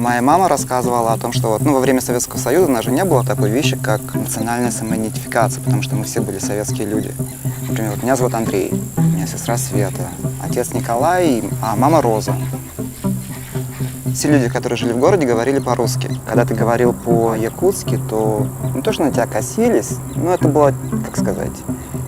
Моя мама рассказывала о том, что вот, во время Советского Союза у нас же не было такой вещи, как национальная самоидентификация, потому что мы все были советские люди. Например, вот меня зовут Андрей, у меня сестра Света, отец Николай, а мама Роза. Все люди, которые жили в городе, говорили по-русски. Когда ты говорил по-якутски, то не то, что на тебя косились, но это было, как сказать,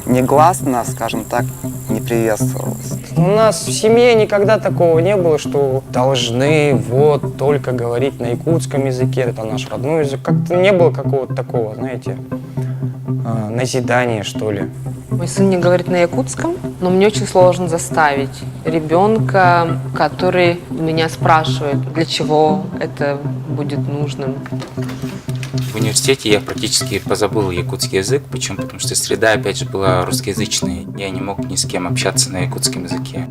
негласно, скажем так, не приветствовалось. У нас в семье никогда такого не было, что должны вот только говорить на якутском языке, это наш родной язык. Как-то не было какого-то такого, знаете, назидания, что ли. Мой сын не говорит на якутском, но мне очень сложно заставить ребенка, который меня спрашивает, для чего это будет нужным. В университете я практически позабыл якутский язык. Почему? Потому что среда, опять же, была русскоязычной. Я не мог ни с кем общаться на якутском языке.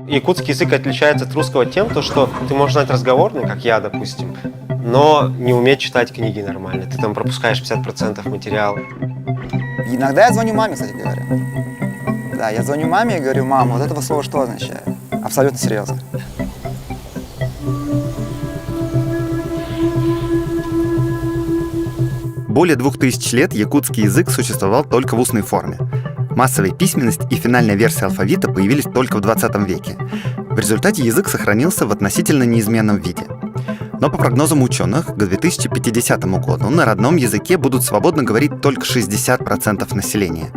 Якутский язык отличается от русского тем, что ты можешь знать разговорный, как я, допустим, но не уметь читать книги нормально. Ты там пропускаешь 50% материала. Иногда я звоню маме, кстати говоря. Да, я звоню маме и говорю: мама, вот этого слова что означает? Абсолютно серьезно. Более 2000 лет якутский язык существовал только в устной форме. Массовая письменность и финальная версия алфавита появились только в 20 веке. В результате язык сохранился в относительно неизменном виде. Но по прогнозам ученых, к 2050 году на родном языке будут свободно говорить только 60% населения.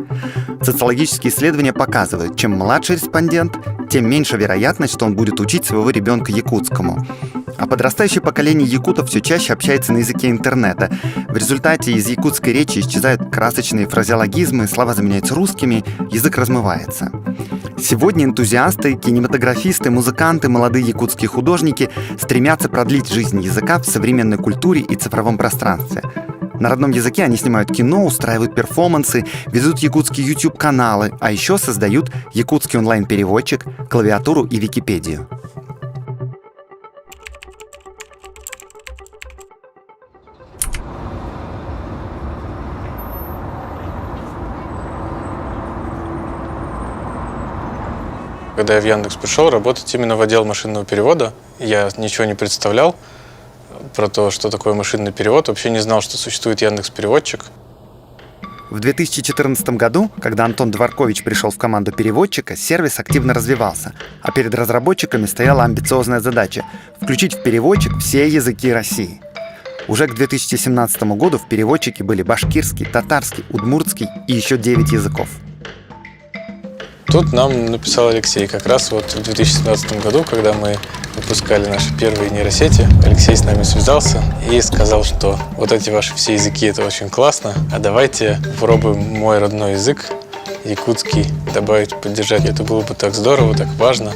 Социологические исследования показывают, чем младший респондент, тем меньше вероятность, что он будет учить своего ребенка якутскому. А подрастающее поколение якутов все чаще общается на языке интернета. В результате из якутской речи исчезают красочные фразеологизмы, слова заменяются русскими, язык размывается. Сегодня энтузиасты, кинематографисты, музыканты, молодые якутские художники стремятся продлить жизнь языка в современной культуре и цифровом пространстве. На родном языке они снимают кино, устраивают перформансы, ведут якутские YouTube-каналы, а еще создают якутский онлайн-переводчик, клавиатуру и Википедию. Когда я в Яндекс пришел работать именно в отдел машинного перевода, я ничего не представлял про то, что такое машинный перевод, вообще не знал, что существует Яндекс.Переводчик. В 2014 году, когда Антон Дворкович пришел в команду переводчика, сервис активно развивался, а перед разработчиками стояла амбициозная задача – включить в переводчик все языки России. Уже к 2017 году в переводчике были башкирский, татарский, удмуртский и еще 9 языков. Тут нам написал Алексей, как раз вот в 2017 году, когда мы выпускали наши первые нейросети, Алексей с нами связался и сказал, что вот эти ваши все языки, это очень классно, а давайте попробуем мой родной язык, якутский, добавить, поддержать. Это было бы так здорово, так важно.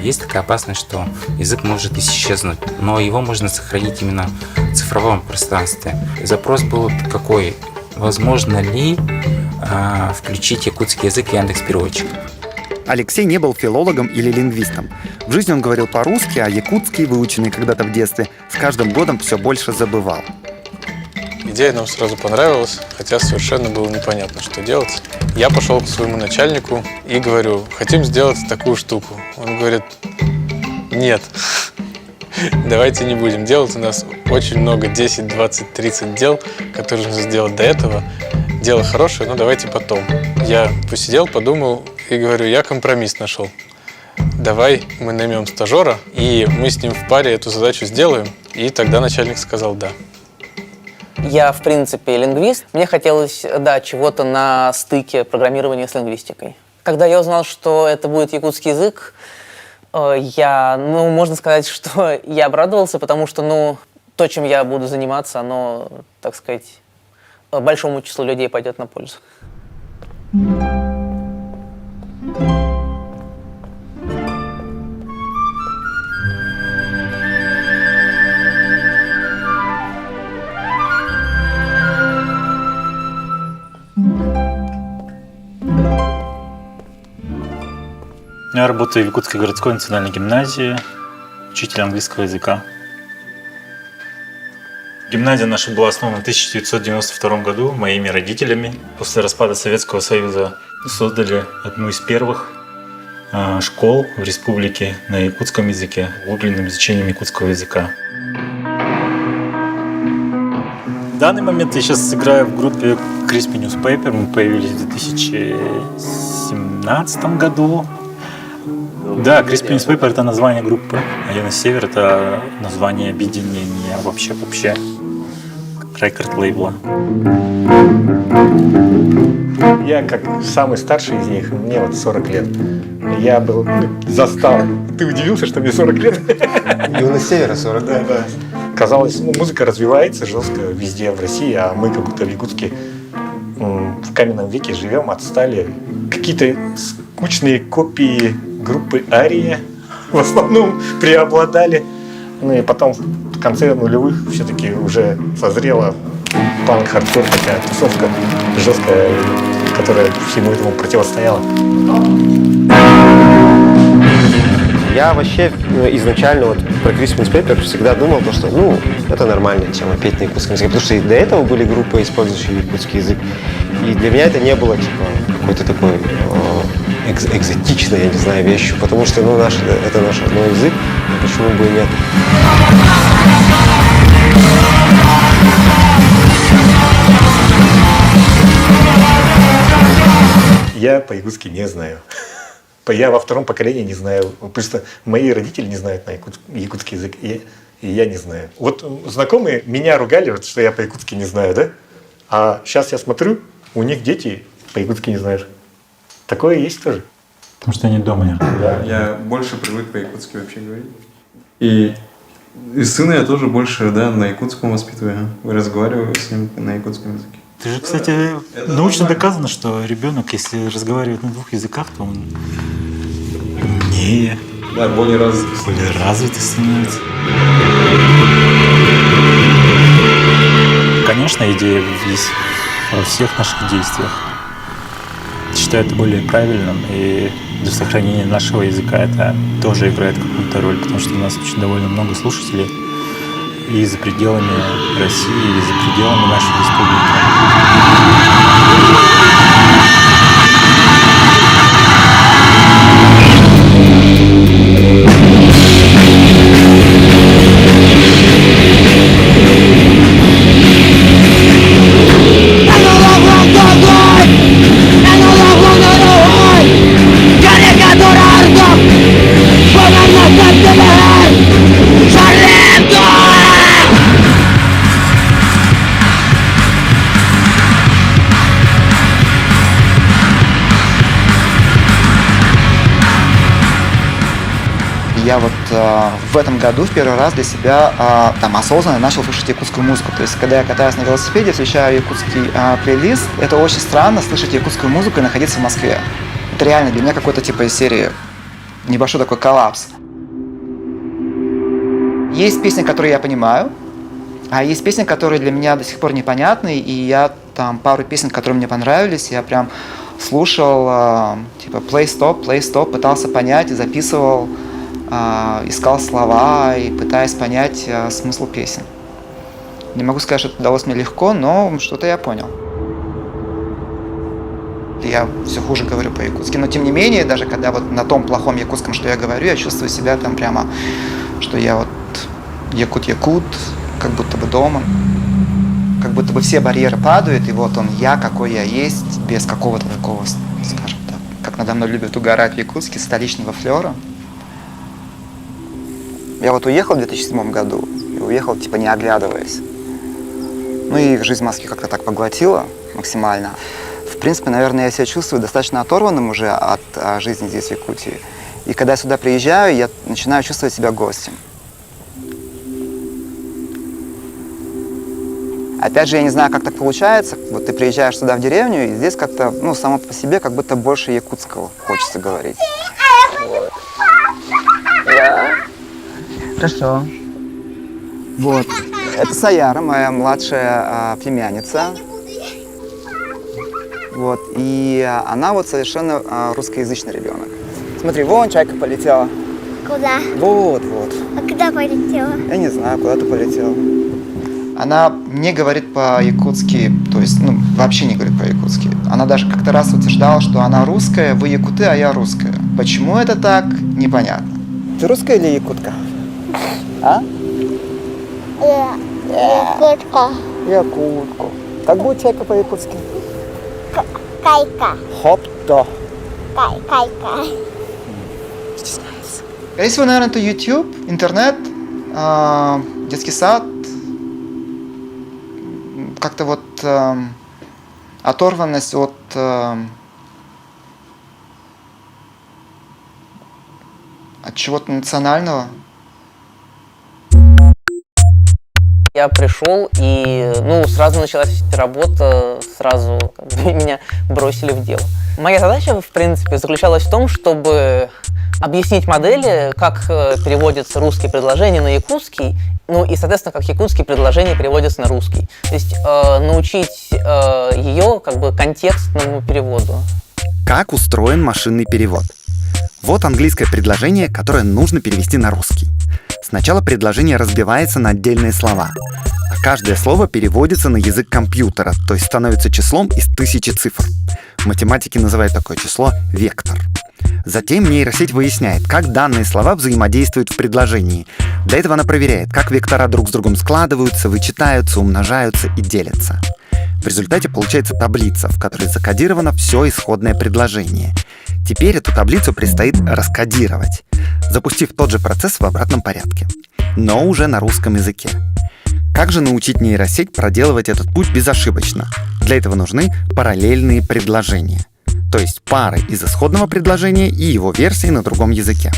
Есть такая опасность, что язык может исчезнуть, но его можно сохранить именно в цифровом пространстве. Запрос был какой? Возможно ли включить якутский язык в Яндекс.Переводчик? Алексей не был филологом или лингвистом. В жизни он говорил по-русски, а якутский, выученный когда-то в детстве, с каждым годом все больше забывал. Идея нам сразу понравилась, хотя совершенно было непонятно, что делать. Я пошел к своему начальнику и говорю: хотим сделать такую штуку. Он говорит: нет, давайте не будем делать, у нас очень много, 10, 20, 30 дел, которые нужно сделать до этого. Дело хорошее, но давайте потом. Я посидел, подумал и говорю: я компромисс нашел. Давай мы наймем стажера, и мы с ним в паре эту задачу сделаем. И тогда начальник сказал да. Я, в принципе, лингвист. Мне хотелось, да, чего-то на стыке программирования с лингвистикой. Когда я узнал, что это будет якутский язык, можно сказать, что я обрадовался, потому что, то, чем я буду заниматься, оно, так сказать, большому числу людей пойдет на пользу. Я работаю в Якутской городской национальной гимназии, учителем английского языка. Гимназия наша была основана в 1992 году моими родителями. После распада Советского Союза создали одну из первых школ в республике на якутском языке, углубленным изучением якутского языка. В данный момент я сейчас играю в группе Crispy Newspaper. Мы появились в 2017 году. Да, Crispy Newspaper — это название группы, а «Я на север» — это название объединения, вообще рекорд-лейбла. Я как самый старший из них, мне вот 40 лет. Я был застал. Ты удивился, что мне 40 лет? Юность севера 40. Да. Казалось, музыка развивается жестко везде в России, а мы как будто в Якутске в каменном веке живем, отстали. Какие-то скучные копии группы «Ария» в основном преобладали. Ну и потом в конце нулевых все-таки уже созрела панк-хардкор, такая тусовка жесткая, которая всему этому противостояла. Я вообще изначально вот про Crispy Newspaper всегда думал, что это нормальная тема петь на якутском языке, потому что и до этого были группы, использующие якутский язык. И для меня это не было какой-то такой экзотичной, я не знаю, вещью, потому что это наш родной язык, почему бы и нет. Я по-якутски не знаю. Я во втором поколении не знаю. Просто мои родители не знают на якутский язык, и я не знаю. Вот знакомые меня ругали, что я по-якутски не знаю, да? А сейчас я смотрю, у них дети по-якутски не знают. Такое есть тоже. Потому что они дома. Да. Я больше привык по-якутски вообще говорить. И сына я тоже больше, на якутском воспитываю. Разговариваю с ним на якутском языке. Это же, кстати, научно доказано, что ребенок, если разговаривает на двух языках, то он умнее, более развитый становится. Конечно, идея есть во всех наших действиях. Считаю это более правильным, и для сохранения нашего языка это тоже играет какую-то роль, потому что у нас очень довольно много слушателей и за пределами России, и за пределами нашей республики. Я вот в этом году в первый раз для себя осознанно начал слушать якутскую музыку. То есть, когда я катаюсь на велосипеде, встречаю якутский плейлист, это очень странно слышать якутскую музыку и находиться в Москве. Это реально для меня какой-то типа из серии небольшой такой коллапс. Есть песни, которые я понимаю, а есть песни, которые для меня до сих пор непонятны, и я пару песен, которые мне понравились, я прям слушал, типа play stop, пытался понять, записывал, искал слова и пытаясь понять смысл песен. Не могу сказать, что это удалось мне легко, но что-то я понял. Я все хуже говорю по-якутски, но тем не менее, даже когда вот на том плохом якутском, что я говорю, я чувствую себя там прямо, что я вот якут, как будто бы дома. Как будто бы все барьеры падают, и вот он я, какой я есть, без какого-то такого, скажем так, как надо мной любят угорать в Якутске, столичного флера. Я вот уехал в 2007 году, и уехал типа не оглядываясь. Ну и жизнь в Москве как-то так поглотила максимально. В принципе, наверное, я себя чувствую достаточно оторванным уже от жизни здесь, в Якутии. И когда я сюда приезжаю, я начинаю чувствовать себя гостем. Опять же, я не знаю, как так получается. Вот ты приезжаешь сюда в деревню, и здесь как-то, само по себе, как будто больше якутского хочется говорить. Вот. Да. Хорошо. Вот. Это Саяра, моя младшая племянница. Вот. И она вот совершенно русскоязычный ребенок. Смотри, вон чайка полетела. Куда? Вот. А куда полетела? Я не знаю, куда ты полетела. она не говорит по-якутски, то есть, ну, вообще не говорит по-якутски. Она даже как-то раз утверждала, что она русская, вы якуты, а я русская. Почему это так, непонятно. Ты русская или якутка? А? Якутка. Якутка. Как будет чайка по-якутски? Кайка. Хоп-то. Кайка. Скорее всего, наверное, это YouTube, интернет, детский сад, как-то вот оторванность от чего-то национального. Я пришел, и сразу началась работа, сразу как бы, меня бросили в дело. Моя задача, в принципе, заключалась в том, чтобы объяснить модели, как переводятся русские предложения на якутский, и, соответственно, как якутские предложения переводятся на русский. То есть научить ее как бы контекстному переводу. Как устроен машинный перевод? Вот английское предложение, которое нужно перевести на русский. Сначала предложение разбивается на отдельные слова, а каждое слово переводится на язык компьютера, то есть становится числом из 1000 цифр. Математики называют такое число вектор. Затем нейросеть выясняет, как данные слова взаимодействуют в предложении. Для этого она проверяет, как вектора друг с другом складываются, вычитаются, умножаются и делятся. В результате получается таблица, в которой закодировано все исходное предложение. Теперь эту таблицу предстоит раскодировать, запустив тот же процесс в обратном порядке, но уже на русском языке. Как же научить нейросеть проделывать этот путь безошибочно? Для этого нужны параллельные предложения, то есть пары из исходного предложения и его версии на другом языке.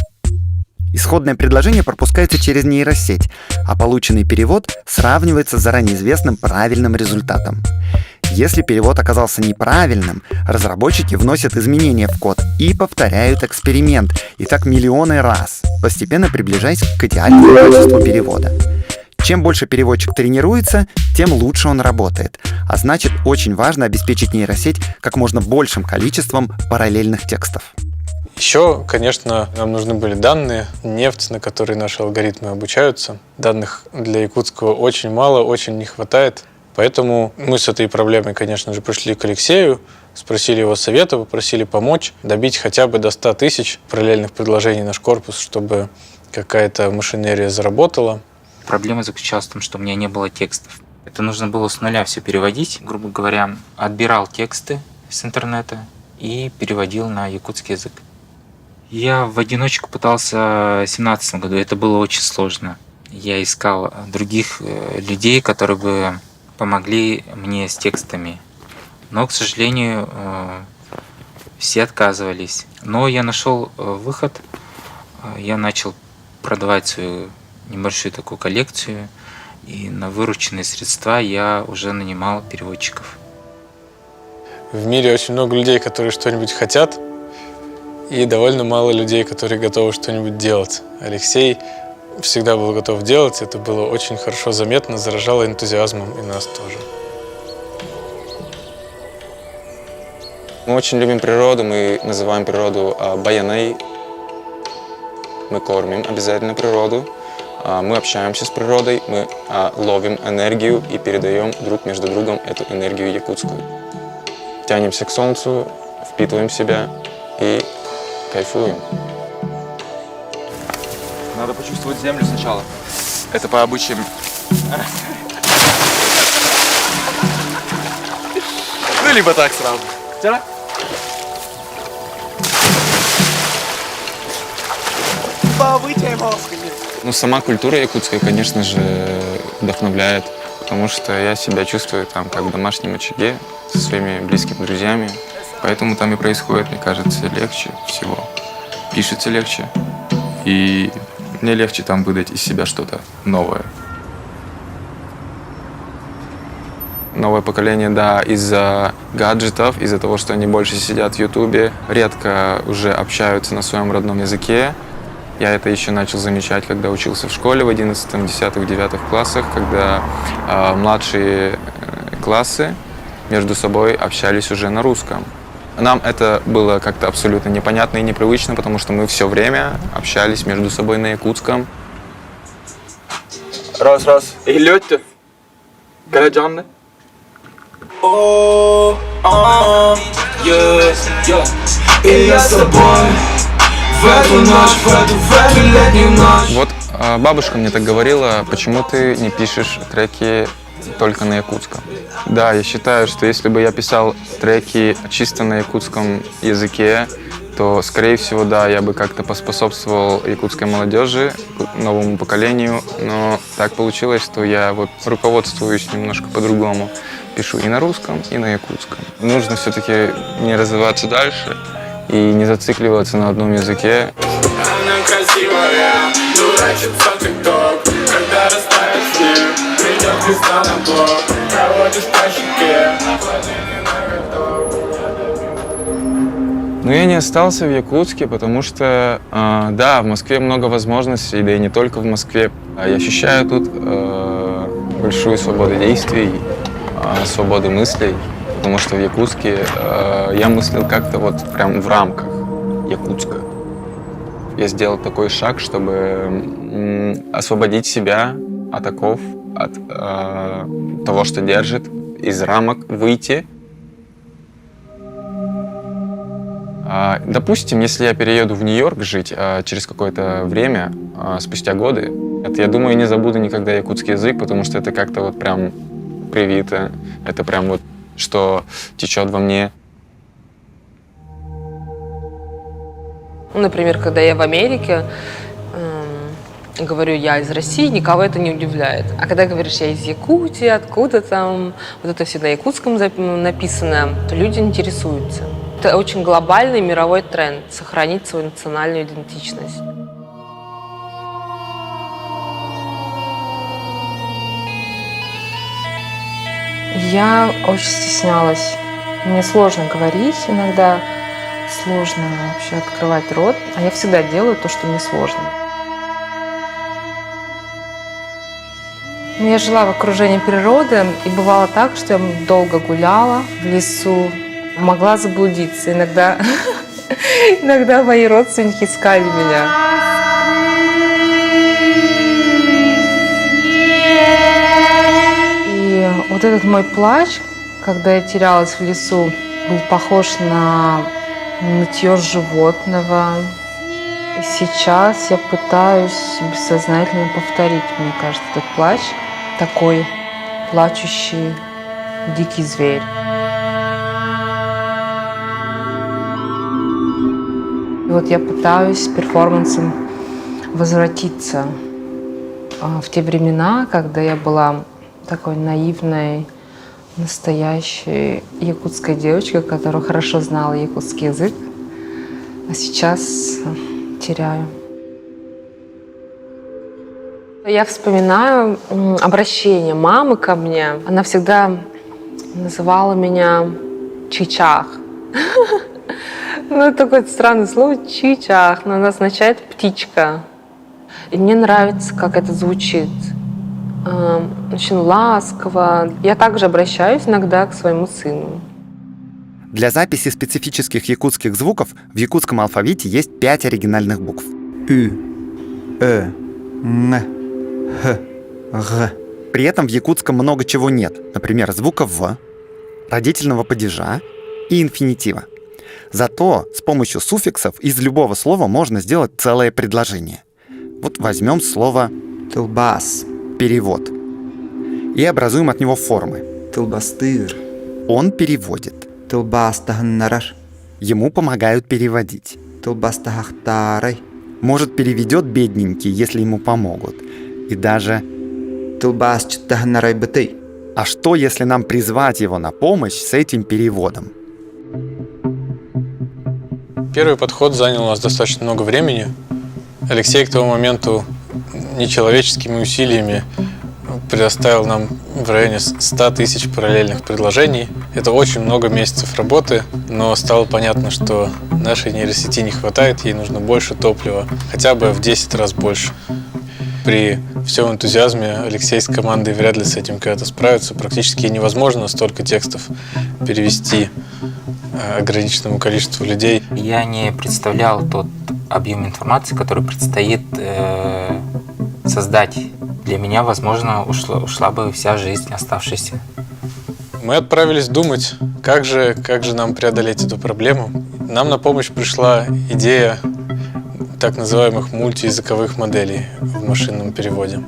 Исходное предложение пропускается через нейросеть, а полученный перевод сравнивается с заранее известным правильным результатом. Если перевод оказался неправильным, разработчики вносят изменения в код и повторяют эксперимент, и так миллионы раз, постепенно приближаясь к идеальному качеству перевода. Чем больше переводчик тренируется, тем лучше он работает, а значит, очень важно обеспечить нейросеть как можно большим количеством параллельных текстов. Еще, конечно, нам нужны были данные, нефть, на которой наши алгоритмы обучаются. Данных для якутского очень мало, очень не хватает. Поэтому мы с этой проблемой, конечно же, пришли к Алексею, спросили его совета, попросили помочь добить хотя бы до 100 тысяч параллельных предложений в наш корпус, чтобы какая-то машинерия заработала. Проблема заключалась в том, что у меня не было текстов. Это нужно было с нуля все переводить. Грубо говоря, отбирал тексты с интернета и переводил на якутский язык. Я в одиночку пытался в 2017 году, это было очень сложно. Я искал других людей, которые бы помогли мне с текстами. Но, к сожалению, все отказывались. Но я нашел выход. Я начал продавать свою небольшую такую коллекцию. И на вырученные средства я уже нанимал переводчиков. В мире очень много людей, которые что-нибудь хотят, и довольно мало людей, которые готовы что-нибудь делать. Алексей всегда был готов делать, это было очень хорошо заметно, заражало энтузиазмом и нас тоже. Мы очень любим природу, мы называем природу баяной. Мы кормим обязательно природу, мы общаемся с природой, мы ловим энергию и передаем друг между другом эту энергию якутскую. Тянемся к солнцу, впитываем в себя и кайфуем. Надо почувствовать землю сначала. Это по обычаям. Ну, либо так сразу. По обычаям. Сама культура якутская, конечно же, вдохновляет, потому что я себя чувствую там как в домашнем очаге со своими близкими друзьями. Поэтому там и происходит, мне кажется, легче всего. Пишется легче, и мне легче там выдать из себя что-то новое. Новое поколение, да, из-за гаджетов, из-за того, что они больше сидят в Ютубе, редко уже общаются на своем родном языке. Я это еще начал замечать, когда учился в школе в 11, 10, 9 классах, когда младшие классы между собой общались уже на русском. Нам это было как-то абсолютно непонятно и непривычно, потому что мы все время общались между собой на якутском. Раз. И лёть-то. Караджанны. И я с тобой в эту ночь, в эту летнюю ночь. Вот бабушка мне так говорила, почему ты не пишешь треки только на якутском. Да, я считаю, что если бы я писал треки чисто на якутском языке, то, скорее всего, да, я бы как-то поспособствовал якутской молодежи, новому поколению, но так получилось, что я вот руководствуюсь немножко по-другому. Пишу и на русском, и на якутском. Нужно все-таки не развиваться дальше и не зацикливаться на одном языке. Она красивая, дурачится тик-ток, когда растает снег, придет весна на блок, проводишь по щеке, Но я не остался в Якутске, потому что, да, в Москве много возможностей, да и не только в Москве. Я ощущаю тут большую свободу действий, свободу мыслей, потому что в Якутске я мыслил как-то вот прям в рамках Якутска. Я сделал такой шаг, чтобы освободить себя от оков, от того, что держит, из рамок выйти. Допустим, если я перееду в Нью-Йорк жить через какое-то время, спустя годы, это, я думаю, не забуду никогда якутский язык, потому что это как-то вот прям привито, это прям вот что течет во мне. Например, когда я в Америке, говорю, я из России, никого это не удивляет. А когда говоришь, я из Якутии, откуда там, вот это все на якутском написано, то люди интересуются. Это очень глобальный мировой тренд – сохранить свою национальную идентичность. Я очень стеснялась. Мне сложно говорить иногда, сложно вообще открывать рот. А я всегда делаю то, что мне сложно. Я жила в окружении природы, и бывало так, что я долго гуляла в лесу, могла заблудиться. Иногда мои родственники искали меня. И вот этот мой плач, когда я терялась в лесу, был похож на нытье животного. И сейчас я пытаюсь бессознательно повторить, мне кажется, этот плач. Такой плачущий дикий зверь. И вот я пытаюсь перформансом возвратиться в те времена, когда я была такой наивной, настоящей якутской девочкой, которая хорошо знала якутский язык, а сейчас теряю. Я вспоминаю обращение мамы ко мне. Она всегда называла меня Чичах. Ну, такое странное слово Чичах, но оно означает птичка. И мне нравится, как это звучит. Очень ласково. Я также обращаюсь иногда к своему сыну. Для записи специфических якутских звуков в якутском алфавите есть 5 оригинальных букв. Ü, Ö, Н, Х, Г. При этом в якутском много чего нет, например, звука В, родительного падежа и инфинитива. Зато с помощью суффиксов из любого слова можно сделать целое предложение. Вот возьмем слово «тылбас» — перевод, и образуем от него формы. «Тылбастыр», Он переводит. «Тылбастахнараш», Ему помогают переводить. «Тылбастахтарай», Может, переведет бедненький, если ему помогут. И даже «Тылбасчтахнарай бытый». А что, если нам призвать его на помощь с этим переводом? Первый подход занял у нас достаточно много времени. Алексей к тому моменту нечеловеческими усилиями предоставил нам в районе 100 тысяч параллельных предложений. Это очень много месяцев работы, но стало понятно, что нашей нейросети не хватает, ей нужно больше топлива, хотя бы в 10 раз больше. При всем энтузиазме Алексей с командой вряд ли с этим когда-то справится. Практически невозможно столько текстов перевести ограниченному количеству людей. Я не представлял тот объем информации, который предстоит создать для меня, возможно, ушла бы вся жизнь оставшаяся. Мы отправились думать, как же нам преодолеть эту проблему. Нам на помощь пришла идея так называемых мультиязыковых моделей в машинном переводе.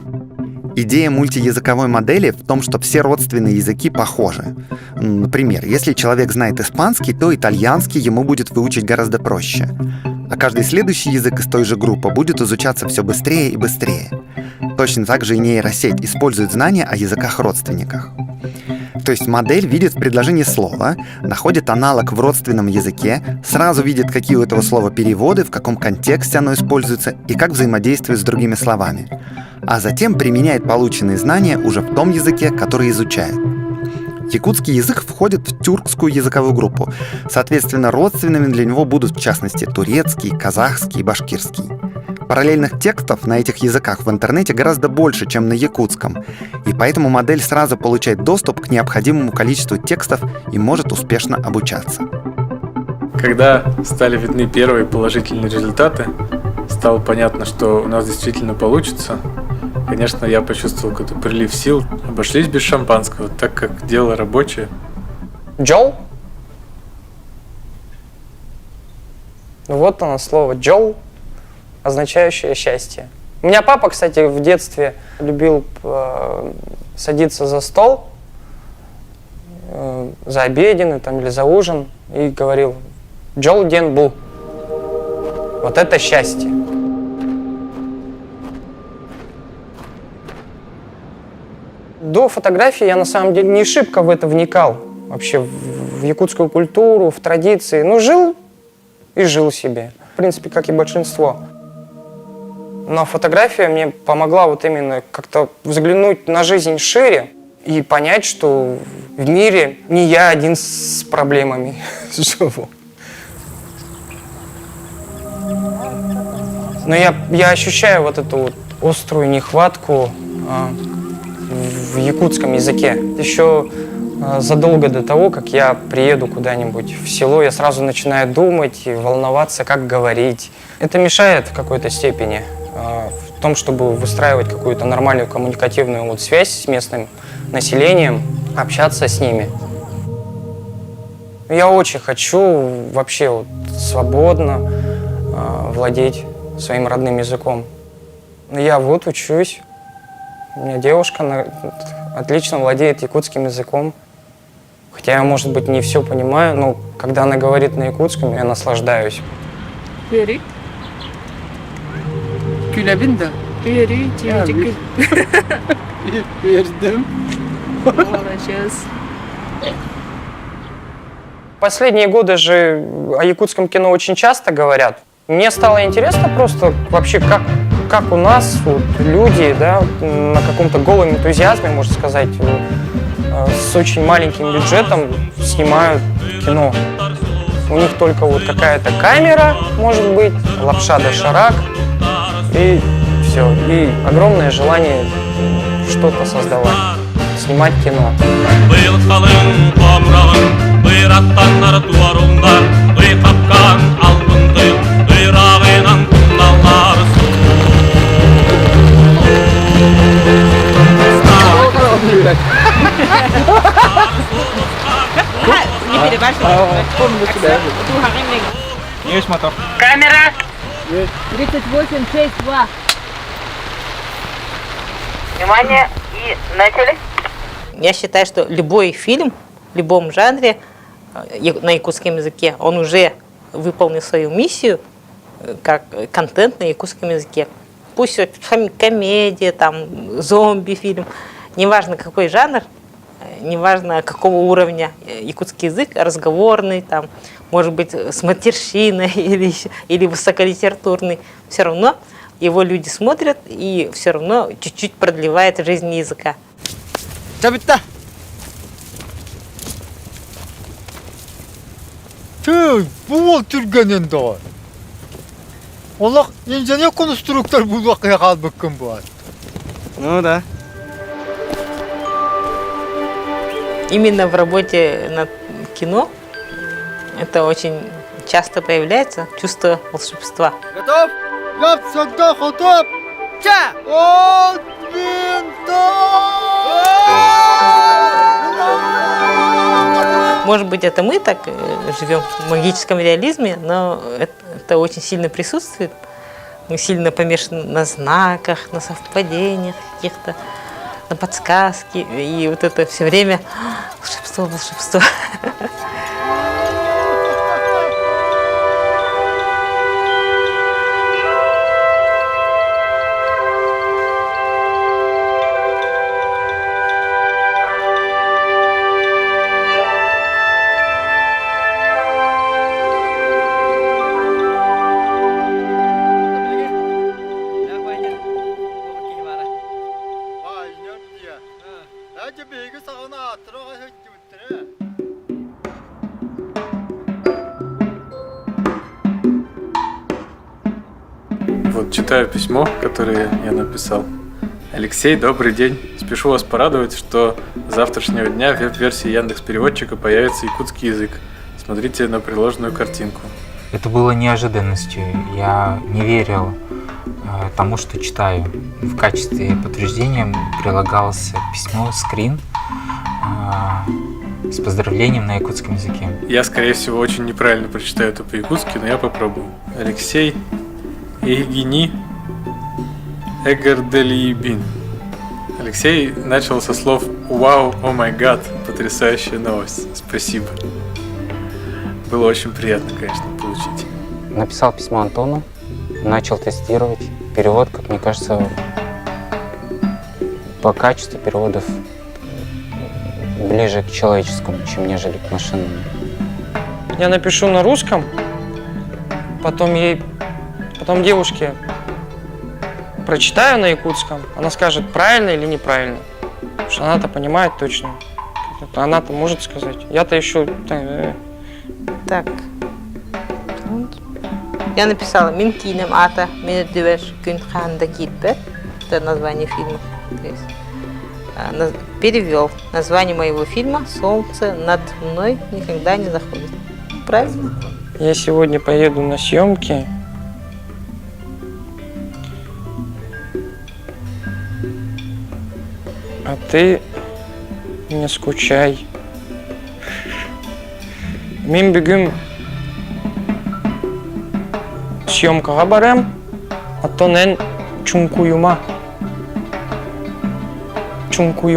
Идея мультиязыковой модели в том, что все родственные языки похожи. Например, если человек знает испанский, то итальянский ему будет выучить гораздо проще. А каждый следующий язык из той же группы будет изучаться все быстрее и быстрее. Точно так же и нейросеть использует знания о языках-родственниках. То есть модель видит в предложении слова, находит аналог в родственном языке, сразу видит, какие у этого слова переводы, в каком контексте оно используется и как взаимодействует с другими словами. А затем применяет полученные знания уже в том языке, который изучает. Якутский язык входит в тюркскую языковую группу. Соответственно, родственными для него будут, в частности, турецкий, казахский и башкирский. Параллельных текстов на этих языках в интернете гораздо больше, чем на якутском, и поэтому модель сразу получает доступ к необходимому количеству текстов и может успешно обучаться. Когда стали видны первые положительные результаты, стало понятно, что у нас действительно получится. Конечно, я почувствовал какой-то прилив сил. Обошлись без шампанского, так как дело рабочее. Джол? Вот оно слово «джол», означающее счастье. У меня папа, кстати, в детстве любил садиться за стол, за обеденный там, или за ужин, и говорил «джол ден бу». Вот это счастье. До фотографии я на самом деле не шибко в это вникал. Вообще в якутскую культуру, в традиции. Ну, жил и жил себе. В принципе, как и большинство. Но фотография мне помогла вот именно как-то взглянуть на жизнь шире и понять, что в мире не я один с проблемами живу. Но я ощущаю вот эту вот острую нехватку в якутском языке. Еще задолго до того, как я приеду куда-нибудь в село, я сразу начинаю думать и волноваться, как говорить. Это мешает в какой-то степени в том, чтобы выстраивать какую-то нормальную коммуникативную вот связь с местным населением, общаться с ними. Я очень хочу вообще вот свободно владеть своим родным языком. Я вот учусь. У меня девушка отлично владеет якутским языком. Хотя я, может быть, не все понимаю, но когда она говорит на якутском, я наслаждаюсь. Вери. Gülebildim. Veri, verdim. Молодец. Последние годы же о якутском кино очень часто говорят. Мне стало интересно просто вообще, как у нас вот, люди, да, на каком-то голом энтузиазме, можно сказать, с очень маленьким бюджетом снимают кино. У них только вот какая-то камера, может быть, лапша доширак, и все. И огромное желание что-то создавать, снимать кино. Не перебарщивай. Есть мотор. Камера. 38-6-2. Внимание, и начали. Я считаю, что любой фильм, в любом жанре на якутском языке, он уже выполнил свою миссию как контент на якутском языке. Пусть это комедия, там, зомби-фильм, неважно какой жанр, неважно какого уровня якутский язык, разговорный, там, может быть, с матерщиной или высоколитературный, все равно его люди смотрят и все равно чуть-чуть продлевает жизнь языка. Забита! Ты бол түргенінде. Олар инженер конструктор булук калбыккын бар. Ну да. Именно в работе над кино это очень часто появляется чувство волшебства. Готов? Я всегда готов. Ча! Может быть, это мы так живем в магическом реализме, но это очень сильно присутствует. Мы сильно помешаны на знаках, на совпадениях каких-то, на подсказке. И вот это все время волшебство, волшебство. Вот читаю письмо, которое я написал. Алексей, добрый день. Спешу вас порадовать, что с завтрашнего дня в веб-версии Яндекс.Переводчика появится якутский язык. Смотрите на приложенную картинку. Это было неожиданностью. Я не верил тому, что читаю. В качестве подтверждения прилагалось письмо, скрин с поздравлением на якутском языке. Я, скорее всего, очень неправильно прочитаю это по-якутски, но я попробую. Алексей Игини Эгерделиибин. Алексей начал со слов «Вау, о май гад, потрясающая новость, спасибо». Было очень приятно, конечно, получить. Написал письмо Антону, начал тестировать. Перевод, как мне кажется, по качеству переводов ближе к человеческому, чем нежели к машинному. Я напишу на русском, потом девушке прочитаю на якутском, она скажет, правильно или неправильно. Потому что она-то понимает точно. Она-то может сказать. Я-то еще... Так. Я написала «Минкинем ата медвеш кюнханда китбе». Это название фильма. Перевел название моего фильма «Солнце над мной никогда не заходит». Правильно? Я сегодня поеду на съемки. А ты не скучай. Мен бүгін съемкаға барам, аттан чункуюма. Чункуй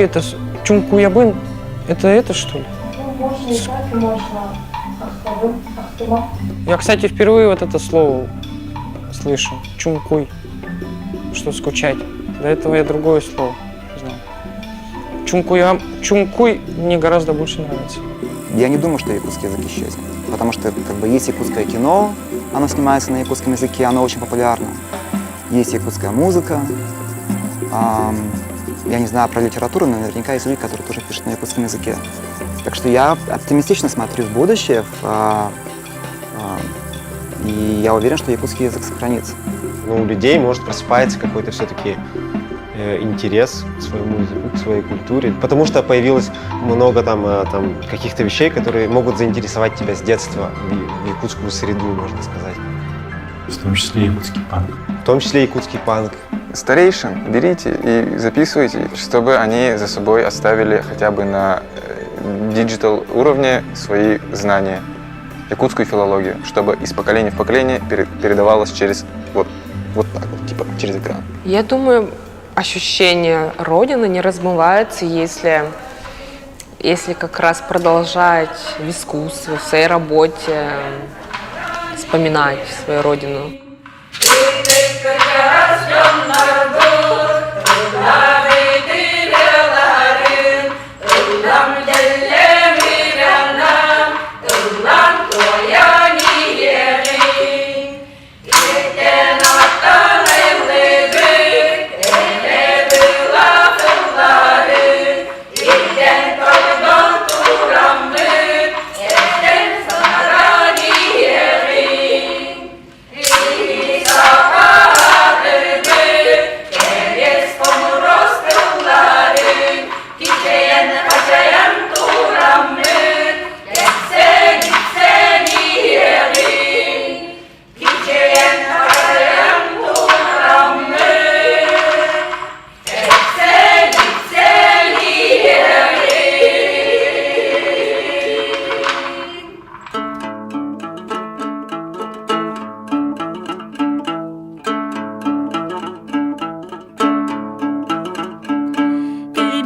это... Чункуябын, это что ли? Можно и так, и можно ахтума. Я, кстати, впервые вот это слово слышу. Чункуй. Что скучать. До этого я другое слово знал. Чункуй мне гораздо больше нравится. Я не думаю, что якутский язык исчезнет, потому что как бы есть якутское кино, оно снимается на якутском языке, оно очень популярно. Есть якутская музыка. Я не знаю про литературу, но наверняка есть люди, которые тоже пишут на якутском языке. Так что я оптимистично смотрю в будущее, и я уверен, что якутский язык сохранится. Ну, у людей может просыпается какой-то все-таки интерес к своему языку, к своей культуре, потому что появилось много там каких-то вещей, которые могут заинтересовать тебя с детства в якутскую среду, можно сказать. В том числе якутский панк. В том числе якутский панк. Старейшин берите и записывайте, чтобы они за собой оставили хотя бы на диджитал уровне свои знания, якутскую филологию, чтобы из поколения в поколение передавалось через вот так вот, типа через экран. Я думаю, ощущение Родины не размывается, если как раз продолжать в искусстве, в своей работе вспоминать свою Родину.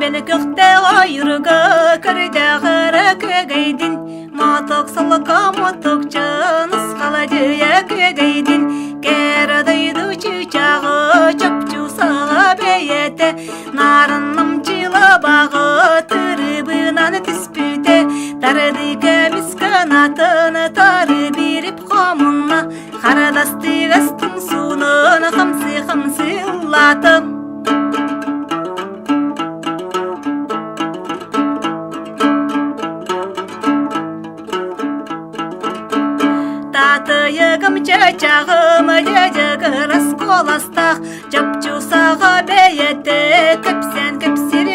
Beni kökte ayırga kırda kara kögeydin Matok salaka matok canız kalacıya kögeydin Keradaydı çiçağı çöpçü sağa beyete Narınım çila bağı tırıbınan tispüte Tarıdı kemis kanatını tarı birip komuna Karadastı gastın sulun hamsi ıllatım Tatıyıgım çöçağım cacıgı raskolastaq Çöpçü sağa beyete köpsen köpsiri